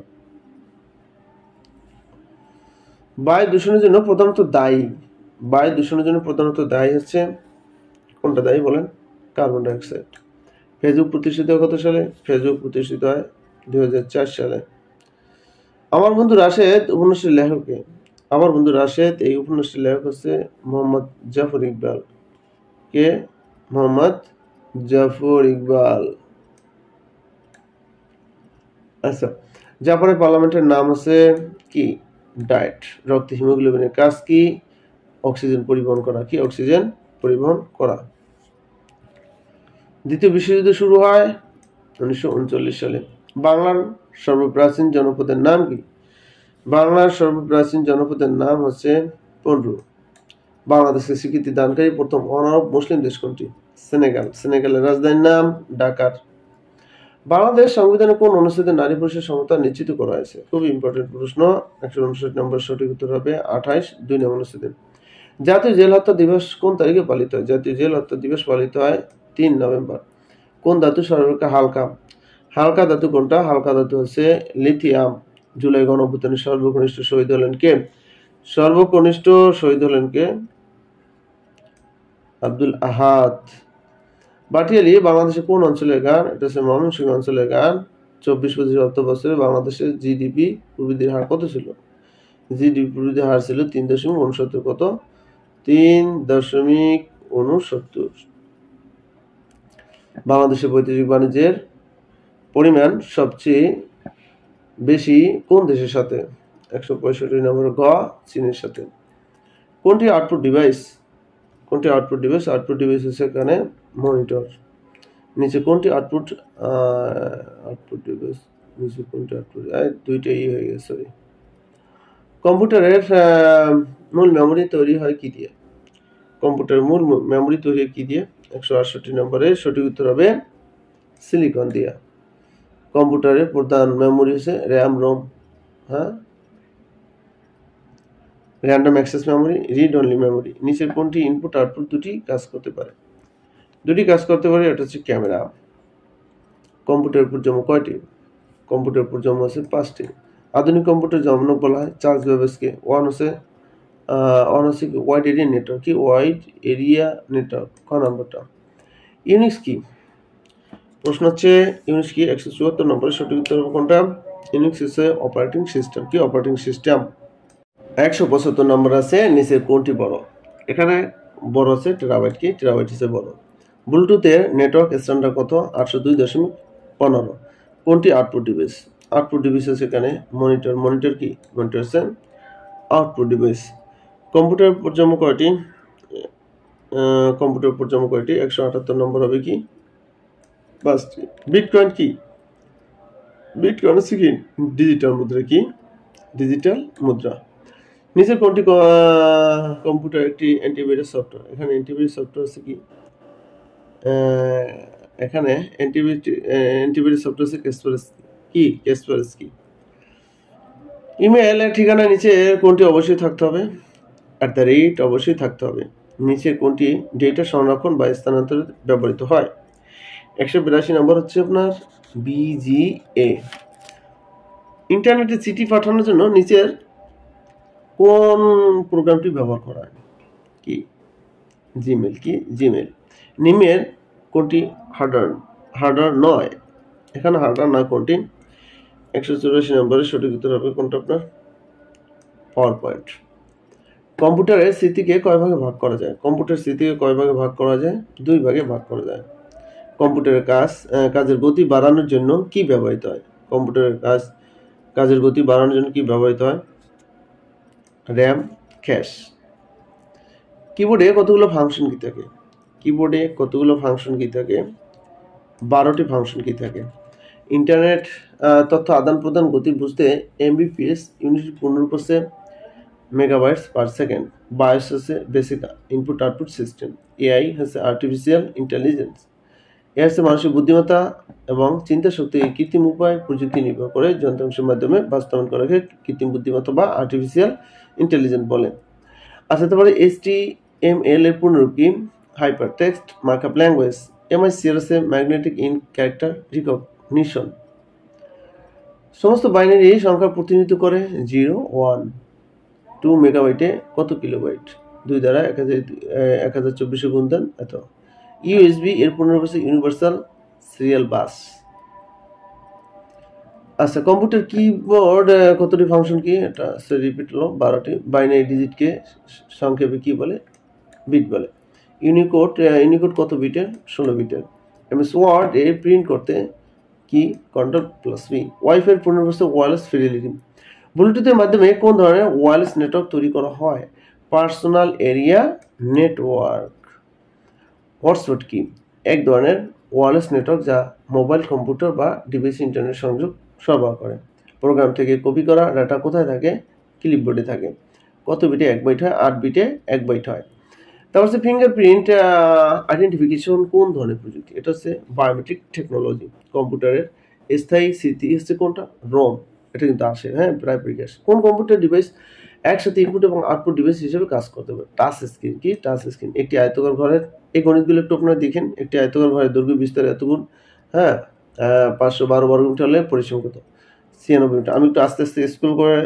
বায়ু দূষণের জন্য প্রধানত দায়ী হচ্ছে কোনটা দায়ী বলেন? Carbon dioxide. ফেসবুক প্রতিষ্ঠিত হয় কত সালে? ফেসবুক প্রতিষ্ঠিত হয় 2004 সালে। আমার বন্ধু রাশেদ উপন্যাসের লেখক কে? আমার বন্ধু রাশেদ এই উপন্যাসের লেখক হচ্ছে মোহাম্মদ জাফর ইকবাল। কে? মোহাম্মদ জাফর ইকবাল। আচ্ছা, জাপানের পার্লামেন্টের নাম আছে কি? ডায়েট। রক্তে হিমোগ্লোবিনের কাজ কি? অক্সিজেন পরিবহন করা। কি? অক্সিজেন পরিবহন করা। দ্বিতীয় বিশ্বযুদ্ধ শুরু হয় 1939 সালে। বাংলার সর্বপ্রাচীন জনপদের নাম কি? বাংলার সর্বপ্রাচীন জনপদের নাম হচ্ছে পন্ডু। বাংলাদেশকে স্বীকৃতি দানকারী প্রথম অনারব মুসলিম দেশ কোনটি? সেনেগাল। সেনেগালের রাজধানীর নাম ঢাকার। বাংলাদেশ সংবিধানে কোন অনুচ্ছেদে নারী পুরুষের সমতা নিশ্চিত করা হয়েছে? খুবই ইম্পর্টেন্ট প্রশ্ন। 159 নম্বর সঠিক উত্তর হবে 28(2) নম্বর অনুচ্ছেদে। জাতীয় জেল হত্যা দিবস কোন তারিখে পালিত হয়? জাতীয় জেল হত্যা দিবস পালিত হয় 3 নভেম্বর। কোন ধাতু সর্বাপেক্ষা হালকা? হালকা ধাতু কোনটা? হালকা ধাতু হচ্ছে লিথিয়াম। জুলাই গণঅভ্যুত্থানে সর্বকনিষ্ঠ শহীদ হলেন কে? সর্বকনিষ্ঠ শহীদ হলেন কে? আব্দুল আহাদ। বাটিয়ালি বাংলাদেশের কোন অঞ্চলের গান? এটা হচ্ছে ময়মনসিংহ অঞ্চলের গান। 24-25 অর্থ বছরে বাংলাদেশের জিডিপি প্রবৃদ্ধির হার কত ছিল? জিডিপি প্রবৃদ্ধির হার ছিল 3.69। কত? 3.69। বাংলাদেশের বৈদেশিক বাণিজ্যের পরিমাণ সবচেয়ে বেশি কোন দেশের সাথে? 165 নম্বর গ, চীনের সাথে। কোনটি আউটপুট ডিভাইস? কোনটি আউটপুট ডিভাইস? আউটপুট ডিভাইস হচ্ছে এখানে মনিটর। নিচে কোনটি আউটপুট ডিভাইস? নিচে কোনটি আউটপুট? দুইটাই হয়ে গেছে, সরি। কম্পিউটারের মূল মেমোরি তৈরি হয় কি দিয়ে? কম্পিউটারের মূল মেমোরি তৈরি হয় কি দিয়ে? 168 নম্বরে সঠিক উত্তর হবে সিলিকন দিয়ে। কম্পিউটারের প্রধান মেমোরি হচ্ছে RAM, ROM, random access memory, read only memory. নিচের কোনটি ইনপুট আউটপুট দুটি কাজ করতে পারে? দুটি কাজ করতে পারে, এটা হচ্ছে ক্যামেরা। কম্পিউটারের প্রজন্ম কয়টি? কম্পিউটার প্রজন্ম আছে 5টি। আধুনিক কম্পিউটার জনক বলা হয় চার্লস বেবেজকে। ওয়ান হচ্ছে ওয়াইড এরিয়া নেটওয়ার্ক। কি? Wide area network. ক নম্বরটা। ইউনিক্স কি? প্রশ্ন হচ্ছে ইউনিক্স কি? 174 নম্বরে সঠিক উত্তর হবে কোনটা? ইউনিক্স হচ্ছে অপারেটিং সিস্টেম। কি? Operating system. 175 নম্বর আছে নিচের কোনটি বড়? এখানে বড় আছে টেরাবাইট। কি? টেরাবাইট হচ্ছে বড়। ব্লুটুথের নেটওয়ার্ক স্ট্যান্ডার্ড কত? 802.15। কোনটি আউটপুট ডিভাইস? আউটপুট ডিভাইস আছে এখানে মনিটর। মনিটর কি? মনিটর হচ্ছে আউটপুট ডিভাইস। কম্পিউটার প্রজন্ম কয়টি? কম্পিউটার প্রজন্ম কয়টি? 178 নম্বর হবে কি? 5টি। বিটকয়েন কি? বিটকয়েন হচ্ছে কি? ডিজিটাল মুদ্রা। কি? ডিজিটাল মুদ্রা। নিচের কোনটি কম্পিউটার একটি অ্যান্টিভাইরাস সফটওয়্যার? এখানে অ্যান্টিভাইরাস সফটওয়্যার আছে কি? এখানে অ্যান্টিভাইরাস সফটওয়্যার আছে ক্যাসপারস্কি। কি? ক্যাসপারস্কি। ইমেইলের ঠিকানা নিচে কোনটি অবশ্যই থাকতে হবে? @ অবশ্যই থাকতে হবে। নিচে কোনটি ডেটা সংরক্ষণ বা স্থানান্তরে ব্যবহৃত হয়? 182 নম্বর হচ্ছে আপনার BGA। ইন্টারনেটে চিঠি পাঠানোর জন্য নিচের কোন প্রোগ্রামটি ব্যবহার করা হয়? কি? জিমেল। কি? জিমেল। নিম্নের কোনটি হার্ডওয়্যার নয়? এখানে হার্ডওয়্যার নয় কোনটি? 184 নম্বরের সঠিক উত্তর হবে কোনটা আপনার? Power point. কম্পিউটারের স্মৃতিকে কয় ভাগে ভাগ করা যায়? কম্পিউটার স্মৃতিকে কয় ভাগে ভাগ করা যায়? 2 ভাগে ভাগ করা যায়। কম্পিউটারের কাজের গতি বাড়ানোর জন্য কি ব্যবহৃত হয়? কম্পিউটারের কাজের গতি বাড়ানোর জন্য কি ব্যবহৃত হয়? RAM, cache. কিবোর্ডে কতগুলো ফাংশন কি থাকে? কিবোর্ডে কতগুলো ফাংশন কি থাকে? 12টি ফাংশন কি থাকে। ইন্টারনেট তথ্য আদান প্রদান গতি বুঝতে MBPS ইউনিট পূর্ণরূপ হচ্ছে মেগাবাইটস পার সেকেন্ড। বায়োস হচ্ছে basic input output system. AI হচ্ছে আর্টিফিশিয়াল ইন্টেলিজেন্স। এ হচ্ছে মানুষের বুদ্ধিমত্তা এবং চিন্তা শক্তি কৃত্রিম উপায় প্রযুক্তি নির্ভর করে যন্ত্রাংশের মাধ্যমে বাস্তবায়ন করাকে কৃত্রিম বুদ্ধিমত্তা বা আর্টিফিশিয়াল ইন্টেলিজেন্স বলে। আচ্ছা, তারপরে HTML এর পূর্ণরূপ কি? Hyper text markup language. MICR হচ্ছে ম্যাগনেটিক ইন ক্যারেক্টার রিকগনিশন। সমস্ত বাইনারি সংখ্যা প্রতিনিধিত্ব করে 0, 1। 2 মেগাবাইটে কত কিলোবাইট? 2 দ্বারা 1024 গুণ দেন এত। ইউএসবি এর পূর্ণরূপ হচ্ছে ইউনিভার্সাল সিরিয়াল বাস। আচ্ছা, কম্পিউটার কিবোর্ড কতটি ফাংশন কি? এটা রিপিট হলো 12টি। বাইনারি ডিজিটকে সংক্ষেপে কি বলে? বিট বলে। ইউনিকোড কত বিটের? 16 বিটের। এমএস ওয়ার্ড এ প্রিন্ট করতে কি? Ctrl+V। ওয়াইফাই এর পূর্ণরূপ হচ্ছে ওয়্যারলেস ফিডেলিটি। ব্লুটুথের মাধ্যমে কোন ধরনের ওয়্যারলেস নেটওয়ার্ক তৈরি করা হয়? Personal area network. হটস্পট কি? এক ধরনের ওয়্যারলেস নেটওয়ার্ক যা মোবাইল কম্পিউটার বা ডিভাইস ইন্টারনেট সংযোগ সরবরাহ করে। প্রোগ্রাম থেকে কপি করা ডাটা কোথায় থাকে? ক্লিপবোর্ডে থাকে। কত বিটে 1 বাইট হয়? 8 বিটে 1 বাইট হয়। তারপর হচ্ছে ফিঙ্গারপ্রিন্ট আইডেন্টিফিকেশন কোন ধরনের প্রযুক্তি? এটা হচ্ছে বায়োমেট্রিক টেকনোলজি। কম্পিউটারের স্থায়ী স্মৃতি হচ্ছে কোনটা? রোম। এটা কিন্তু আসে, হ্যাঁ, প্রায় পরীক্ষা। কোন কম্পিউটার ডিভাইস একসাথে ইনপুট এবং আউটপুট ডিভাইস হিসেবে কাজ করতে পারে? Touch screen. কি? Touch screen. একটি আয়তকার ঘরের, এই গণিতগুলো একটু আপনারা দেখেন, একটি আয়তকার ঘরের দৈর্ঘ্য বিস্তার এত গুণ, হ্যাঁ, 512 বর্গমিটার হলে পরিসীমা কত? 96 মিটার। আমি একটু আস্তে আস্তে স্ক্রল করে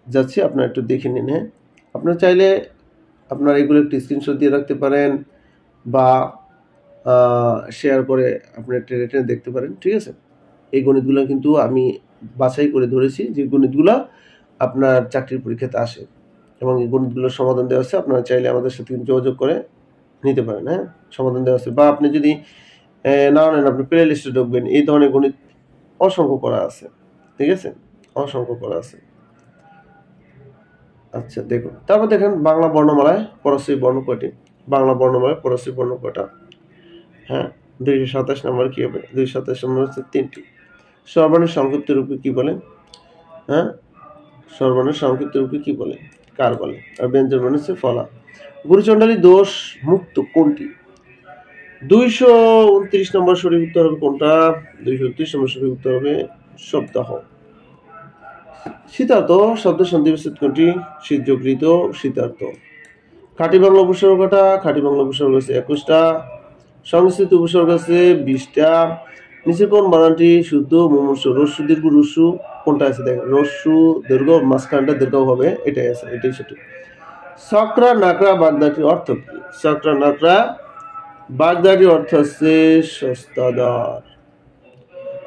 যাচ্ছি, আপনারা একটু দেখে নিন। হ্যাঁ, আপনারা চাইলে আপনারা এগুলো একটু স্ক্রিনশট দিয়ে রাখতে পারেন বা শেয়ার করে আপনি টেনে দেখতে পারেন, ঠিক আছে? এই গণিতগুলো কিন্তু আমি বাছাই করে ধরেছি, যে গণিতগুলো আপনার চাকরির পরীক্ষাতে আসে, এবং এই গণিতগুলোর সমাধান দেওয়া আছে। আপনারা চাইলে আমাদের সাথে যোগাযোগ করে নিতে পারেন। হ্যাঁ, সমাধান দেওয়া আছে, বা আপনি যদি না নেন, আপনি প্লে লিস্টে ঢুকবেন, এই ধরনের গণিত অসংখ্য করা আছে, ঠিক আছে? অসংখ্য করা আছে। আচ্ছা, দেখুন, তারপর দেখেন বাংলা বর্ণমালায় পরশ্রী বর্ণ কয়টি? বাংলা বর্ণমালায় পরশ্রী বর্ণ কয়টা? হ্যাঁ, 227 নম্বর কি হবে? 227 নম্বর হচ্ছে 3টি। সর্বর্ণের সংক্ষিপ্ত রূপে কি বলে? হ্যাঁ, সর্বর্ণের সংক্ষিপ্ত রূপে কি বলে? কার বলে? আর ব্যঞ্জন বর্ণ হচ্ছে ফলা। গুরুচণ্ডালী দোষ মুক্ত কোনটি? 229 নম্বর সঠিক উত্তর হবে কোনটা? 229 নম্বর সঠিক উত্তর হবে সপ্তাহ। শীতার্থ শব্দ সন্ধিবিচ্ছেদ কোনটি? শীতযকৃত শীতার্থ। খাঁটি বাংলা উপসর্গ কটা? খাঁটি বাংলা উপসর্গ আছে 21টা। সংস্কৃত উপসর্গ আছে 20টা। নিচের কোন বানানটি শুদ্ধ? মুমূর্ষু। রস্যু দীর্ঘ রস্যু কোনটা আছে? দেখেন, রস্যু দীর্ঘ, মাঝখানটা দীর্ঘ হবে, এটাই আছে, এটাই সঠিক। সকরা নাকড়া বাগদাটির অর্থ কি? সকরা নাকড়া বাগদাটির অর্থ হচ্ছে সস্তাদার।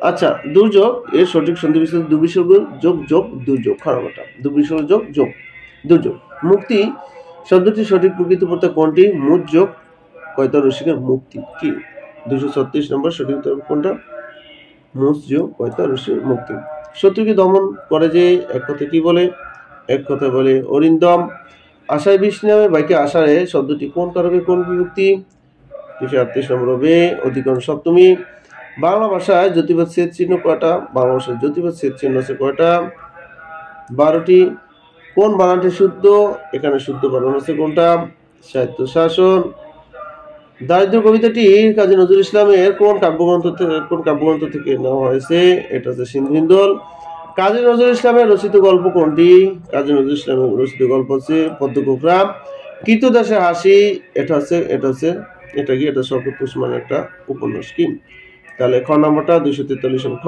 আচ্ছা, দুর্যোগ এর সঠিক সন্ধিবিচ্ছেদ দুর্বিসর্গ যোগ যোগ দুর্যোগ। খরমটা দুর্বিসর্গ যোগ যোগ দুর্যোগ। মুক্তি শব্দটির সঠিক প্রকৃত প্রত্যয় কোনটি? মুখ যোগ কয়তা রসিকের মুক্তি। কি? 236 নম্বর সঠিক উত্তর কোনটা? মুখ যোগ কয়তা রসিকের মুক্তি। শত্রুকে দমন করে যে এক কথা কি বলে? এক কথা বলে অরিন্দম। আশায় বৃষ্টি নামে বাইকে আষাঢ়ে শব্দটি কোন কারকে কোন বিভক্তি? 238 নম্বর হবে অধিকরণ সপ্তমী। বাংলা ভাষায় জ্যোতিবাদ ছেদ চিহ্ন কয়টা? বাংলা ভাষায় জ্যোতিবাদ ছেদ চিহ্ন আছে কয়টা? 12টি। কোন বানানটি শুদ্ধ? এখানে শুদ্ধ বানান আছে কোনটা? সাহিত্য শাসন। দারিদ্র কবিতাটি কাজী নজরুল ইসলামের কোন কাব্যগ্রন্থ থেকে নেওয়া হয়েছে? এটা হচ্ছে সিন্ধুইন্দল। কাজী নজরুল ইসলামের রচিত গল্প কোনটি? কাজী নজরুল ইসলামের রচিত গল্প হচ্ছে পদ্মকুকরা। কৃতদাসের হাসি, এটা কি? এটা শওকত ওসমানের একটা উপন্যাস। কি? তাহলে খ নম্বরটা 243 খ।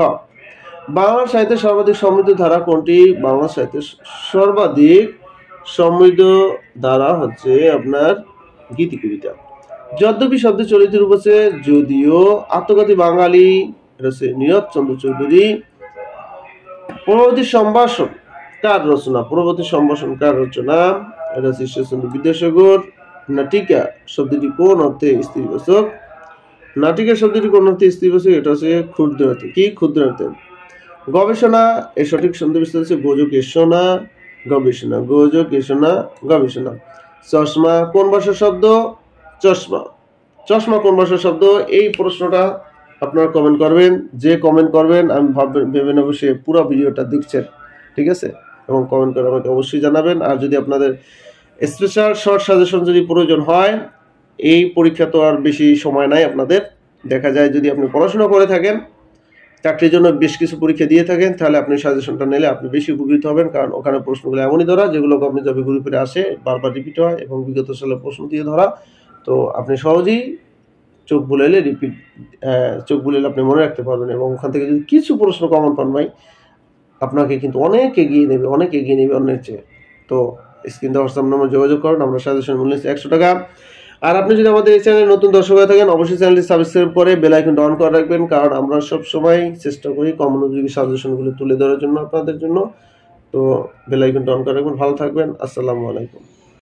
বাংলা সাহিত্যের সর্বাধিক সমৃদ্ধ ধারা কোনটি? বাংলা সাহিত্যের সর্বাধিক সমৃদ্ধ ধারা হচ্ছে আপনার গীতি কবিতা। যদ্যপি শব্দে চলিত রূপ হচ্ছে যদিও। আত্মঘাতী বাঙালি, এটা হচ্ছে নীরদ চন্দ্র চৌধুরী। পরবর্তী সম্ভাষণ কার রচনা? পরবর্তী সম্ভাষণ কার রচনা? এটা হচ্ছে ঈশ্বরচন্দ্র বিদ্যাসাগর। নাটিকা শব্দটি কোন অর্থে স্ত্রীবাচক? নাটিকা শব্দটি কোন অর্থে স্ত্রীবাচক? এটা হচ্ছে ক্ষুদ্র অর্থে। কি? ক্ষুদ্র অর্থে। গবেষণা এর সঠিক সন্ধিবিচ্ছেদ হচ্ছে গোজকেশনা গবেষণা। গোজকেশনা গবেষণা। চশমা কোন ভাষার শব্দ? চশমা। চশমা কোন ভাষার শব্দ? এই প্রশ্নটা আপনারা কমেন্ট করবেন। যে কমেন্ট করবেন আমি ভেবে নেব সে পুরো ভিডিওটা দেখছেন, ঠিক আছে? এবং কমেন্ট করে আমাকে অবশ্যই জানাবেন। আর যদি আপনাদের স্পেশাল শর্ট সাজেশন যদি প্রয়োজন হয়, এই পরীক্ষা তো আর বেশি সময় নাই আপনাদের। দেখা যায় যদি আপনি পড়াশোনা করে থাকেন, চাকরির জন্য বেশ কিছু পরীক্ষা দিয়ে থাকেন, তাহলে আপনি সাজেশনটা নিলে আপনি বেশি উপকৃত হবেন। কারণ ওখানে প্রশ্নগুলো এমনই ধরা যেগুলো গভর্নমেন্ট জবে গ্রুপে আসে, বারবার রিপিট হয় এবং বিগত সালের প্রশ্ন দিয়ে ধরা। তো আপনি সহজেই চোখ বুলাইলে আপনি মনে রাখতে পারবেন। এবং ওখান থেকে যদি কিছু প্রশ্ন কমন পান ভাই, আপনাকে কিন্তু অনেক এগিয়ে নেবে অন্যের চেয়ে। তো স্ক্রিন দেওয়া হোয়াটসঅ্যাপ নম্বর যোগাযোগ করুন। আমরা সাজেশন মূল্য 100 টাকা। আর আপনি যদি আমাদের এই চ্যানেলে নতুন দর্শক হয়ে থাকেন অবশ্যই চ্যানেলটি সাবস্ক্রাইব করে বেল আইকনটা অন করে রাখবেন, কারণ আমরা সব সময় চেষ্টা করি কম মনোযোগী সাজেশনগুলো তুলে ধরার জন্য আপনাদের জন্য। তো বেল আইকনটা অন করে রাখবেন। ভালো থাকবেন। আসসালামু আলাইকুম।